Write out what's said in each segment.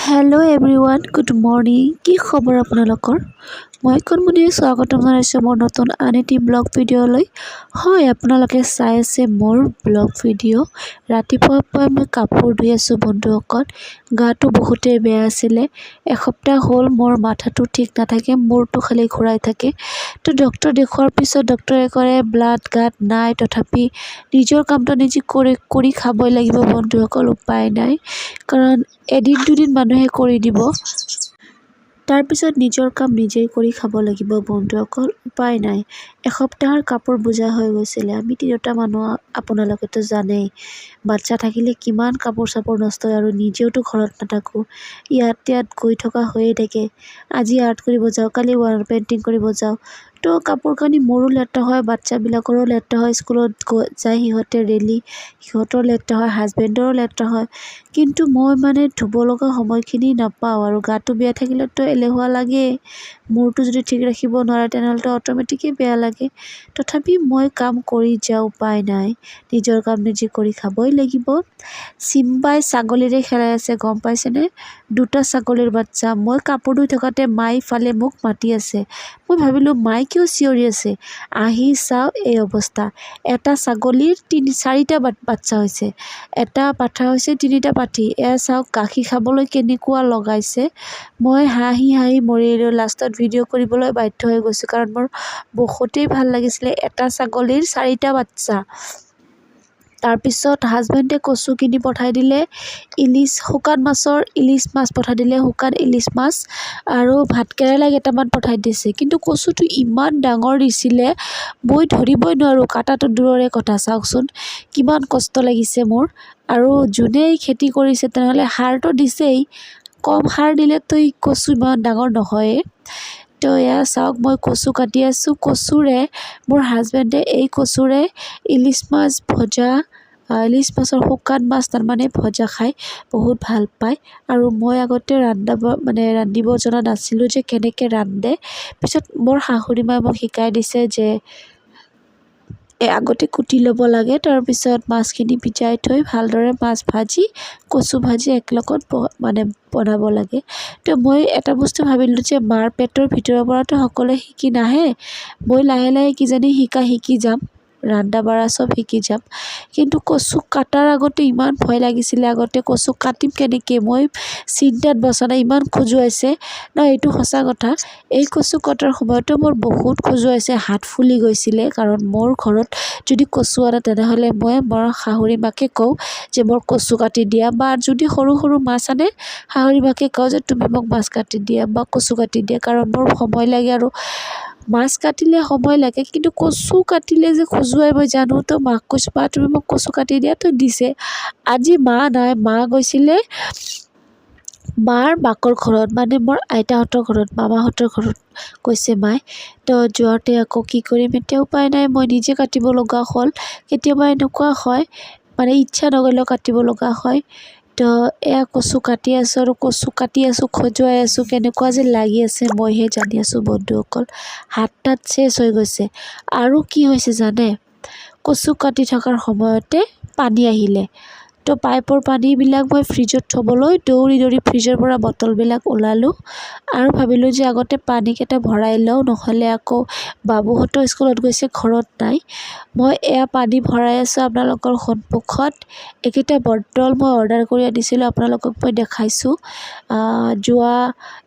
Hello' everyone, good morning. কি খবৰ আপোনালোকৰ? মই কণমণিয়ে স্বাগতম জনাইছোঁ মোৰ নতুন আন এটি ব্লগ ভিডিঅ'লৈ। হয়, আপোনালোকে চাই আছে মোৰ ব্লগ ভিডিঅ'। ৰাতিপুৱাৰ পৰা মই কাপোৰ ধুই আছোঁ বন্ধুসকল। গাটো বহুতেই বেয়া আছিলে। এসপ্তাহ হ'ল মোৰ মাথাটো ঠিক নাথাকে, মূৰটো খালি ঘূৰাই থাকে। তো ডক্টৰ দেখুৱাৰ পিছত ডক্টৰে ক'লে ব্লাড গাত নাই, তথাপি নিজৰ কামটো নিজে কৰি খাবই লাগিব বন্ধুসকল, উপায় নাই। কাৰণ এদিন দুদিন মানুহে কৰি দিব, তাৰপিছত নিজৰ কাম নিজেই কৰি খাব লাগিব বন্ধুসকল, উপায় নাই। এসপ্তাহৰ কাপোৰ বোজা হৈ গৈছিলে। আমি তিনিওটা মানুহ, আপোনালোকেতো জানেই, বাচ্চা থাকিলে কিমান কাপোৰ চাপোৰ নষ্ট হয়, আৰু নিজেওতো ঘৰত নাথাকোঁ, ইয়াত গৈ থকা হৈয়ে থাকে। আজি আৰ্ট কৰিব যাওঁ, কালি ৱাল পেইণ্টিং কৰিব যাওঁ। তো কাপোৰ কানি মোৰো লেতেৰা হয়, বাচ্চাবিলাকৰো লেতেৰা হয়, স্কুলত যায় সিহঁতে ৰেলি, সিহঁতৰ লেতেৰা হয়, হাজবেণ্ডৰো লেতেৰা হয়। কিন্তু মই মানে ধুব লগা সময়খিনি নাপাওঁ, আৰু গাটো বেয়া থাকিলেতো এলেহুৱা লাগে। মূৰটো যদি ঠিক ৰাখিব নোৱাৰে তেনেহ'লেতো অট'মেটিকেই বেয়া লাগে। তথাপি মই কাম কৰি যাওঁ, উপায় নাই। নিজৰ কাম নিজে কৰি খাবই লাগিব। চিম্বাই ছাগলীৰে খেলাই আছে, গম পাইছেনে? দুটা ছাগলীৰ বাচ্চা। মই কাপোৰ ধুই থকাতে মায়ে ইফালে মোক মাতি আছে। মই ভাবিলোঁ মায়ে কিয় চিঞৰি আছে। আহি চাওঁ এই অৱস্থা। এটা ছাগলীৰ চাৰিটা বাচ্চা হৈছে, এটা পাঠা হৈছে, তিনিটা পাঠি। এয়া চাওক গাখীৰ খাবলৈ কেনেকুৱা লগাইছে। মই হাঁহি মৰিলোঁ। লাষ্টত ভিডিঅ' কৰিবলৈ বাধ্য হৈ গৈছোঁ, কাৰণ মোৰ বহুতেই ভাল লাগিছিলে। এটা ছাগলীৰ চাৰিটা বাচ্চা। তাৰপিছত হাজবেণ্ডে কচু কিনি পঠাই দিলে, শুকান মাছৰ ইলিচ মাছ পঠাই দিলে, শুকান ইলিচ মাছ, আৰু ভাতকেৰেলা কেইটামান পঠাই দিছে। কিন্তু কচুটো ইমান ডাঙৰ দিছিলে, মই ধৰিবই নোৱাৰোঁ, কাটাটো দূৰৰে কথা। চাওকচোন কিমান কষ্ট লাগিছে মোৰ। আৰু যোনে খেতি কৰিছে তেনেহ'লে সাৰটো দিছেই, কম সাৰ দিলেতো এই কচু ইমান ডাঙৰ নহয়েই। তো এয়া চাওক, মই কচু কাটি আছোঁ। মোৰ হাজবেণ্ডে এই কচুৰে ইলিচ মাছ ভজা, ইলিচ মাছৰ শুকান মাছ তাৰমানে ভজা খাই বহুত ভাল পায়। আৰু মই আগতে ৰান্ধিব জনা নাছিলোঁ যে কেনেকৈ ৰান্ধে। পিছত মোৰ শাশুড়ী মায়ে মোক শিকাই দিছে যে আগতে কুটি ল'ব লাগে, তাৰপিছত মাছখিনি ভিজাই থৈ ভালদৰে মাছ ভাজি, কচু ভাজি একেলগত বনাব লাগে। তো মই এটা বস্তু ভাবিলোঁ যে মাৰ পেটৰ ভিতৰৰ পৰাতো সকলোৱে শিকি নাহে, মই লাহে লাহে কিজানি শিকি যাম, ৰান্ধা বাঢ়া চব শিকি যাম। কিন্তু কচু কাটাৰ আগতে ইমান ভয় লাগিছিলে। আগতে কচু কাটিম কেনেকৈ, মই চিন্তাত বচা নাই, ইমান খজুৱাইছে ন। এইটো সঁচা কথা। এই কচু কটাৰ সময়তো মোৰ বহুত খজুৱাইছে, হাত ফুলি গৈছিলে। কাৰণ মোৰ ঘৰত যদি কচু আনে তেনেহ'লে মই মোৰ শাশুড়ী মাকে কওঁ যে মোৰ কচু কাটি দিয়া, বা যদি সৰু সৰু মাছ আনে শাশুড়ী মাকে কওঁ যে তুমি মোক মাছ কাটি দিয়া বা কচু কাটি দিয়া, কাৰণ মোৰ সময় লাগে। আৰু মাছ কাটিলে সময় লাগে, কিন্তু কচু কাটিলে যে খজুৱাই মই জানো। তো মাক কৈছোঁ, মা তুমি মোক কচু কাটি দিয়া। তো দিছে। আজি মা নাই, মা গৈছিলে মাৰ মাকৰ ঘৰত, মানে মোৰ আইতাহঁতৰ ঘৰত, মামাহঁতৰ ঘৰত কৈছে মায়ে। তো যোৱাতে আকৌ কি কৰিম, এতিয়া উপায় নাই, মই নিজে কাটিব লগা হ'ল। কেতিয়াবা এনেকুৱা হয়, মানে ইচ্ছা নগ'লেও কাটিব লগা হয়। তো এয়া কচু কাটি আছোঁ, আৰু কচু কাটি আছোঁ, খজুৱাই আছোঁ, কেনেকুৱা যে লাগি আছে মইহে জানি আছোঁ বন্ধুসকল। হাত তাত চেচ হৈ গৈছে। আৰু কি হৈছে জানে, কচু কাটি থকাৰ সময়তে পানী আহিলে। তো পাইপৰ পানীবিলাক মই ফ্ৰিজত থ'বলৈ দৌৰি ফ্ৰিজৰ পৰা বটলবিলাক ওলালোঁ, আৰু ভাবিলোঁ যে আগতে পানীকেইটা ভৰাই লওঁ, নহ'লে আকৌ বাবুহঁতো স্কুলত গৈছে, ঘৰত নাই। মই এয়া পানী ভৰাই আছোঁ আপোনালোকৰ সন্মুখত। এইকেইটা বটল মই অৰ্ডাৰ কৰি আনিছিলোঁ, আপোনালোকক মই দেখাইছোঁ, যোৱা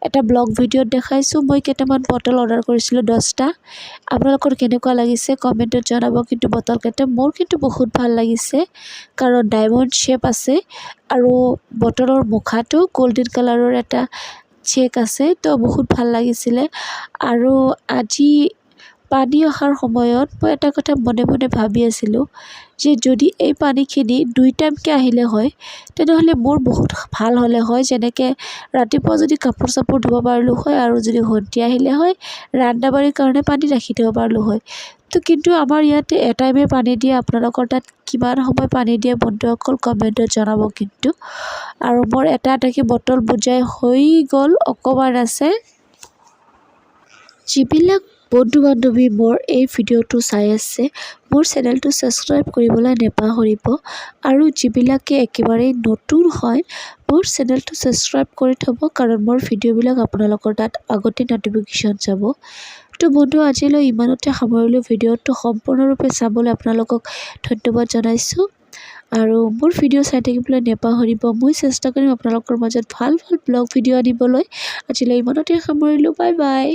এটা ব্লগ ভিডিঅ'ত দেখাইছোঁ। মই কেইটামান বটল অৰ্ডাৰ কৰিছিলোঁ, 10টা। আপোনালোকৰ কেনেকুৱা লাগিছে কমেণ্টত জনাব। কিন্তু বটলকেইটা মোৰ কিন্তু বহুত ভাল লাগিছে, কাৰণ ডায়মণ্ড শ্বেপ আছে, আৰু বটলৰ মুখাটো গল্ডেন কালাৰৰ এটা চেক আছে। তো বহুত ভাল লাগিছিলে। আৰু আজি পানী অহাৰ সময়ত মই এটা কথা মনে মনে ভাবি আছিলোঁ যে যদি এই পানীখিনি 2 টাইমকৈ আহিলে হয় তেনেহ'লে মোৰ বহুত ভাল হ'লে হয়। যেনেকৈ ৰাতিপুৱা যদি কাপোৰ চাপোৰ ধুব পাৰিলোঁ হয়, আৰু যদি সন্ধিয়া আহিলে হয় ৰান্ধা বাঢ়িৰ কাৰণে পানী ৰাখি থ'ব পাৰিলোঁ হয়। তো কিন্তু আমাৰ ইয়াতে এটাইমে পানী দিয়ে। আপোনালোকৰ তাত কিমান সময় পানী দিয়ে বন্ধুসকল কমেণ্টত জনাব কিন্তু। আৰু মোৰ এটাকৈ বটল বুজাই হৈ গ'ল, অকণমান আছে। যিবিলাক বন্ধু বান্ধৱী মোৰ এই ভিডিঅ'টো চাই আছে মোৰ চেনেলটো ছাবস্ক্ৰাইব কৰিবলৈ নেপাহৰিব আৰু যিবিলাকে একেবাৰে নতুন হয় মোৰ চেনেলটো ছাবস্ক্ৰাইব কৰি থ'ব কাৰণ মোৰ ভিডিঅ'বিলাক আপোনালোকৰ তাত আগতে ন'টিফিকেশ্যন যাব। তো বন্ধু আজিলৈ ইমানতে সামৰিলোঁ। ভিডিঅ'টো সম্পূৰ্ণৰূপে চাবলৈ আপোনালোকক ধন্যবাদ জনাইছোঁ আৰু মোৰ ভিডিঅ' চাই থাকিবলৈ নেপাহৰিব। মই চেষ্টা কৰিম আপোনালোকৰ মাজত ভাল ভাল ব্লগ ভিডিঅ' আনিবলৈ। আজিলৈ ইমানতে সামৰিলোঁ। Bye bye.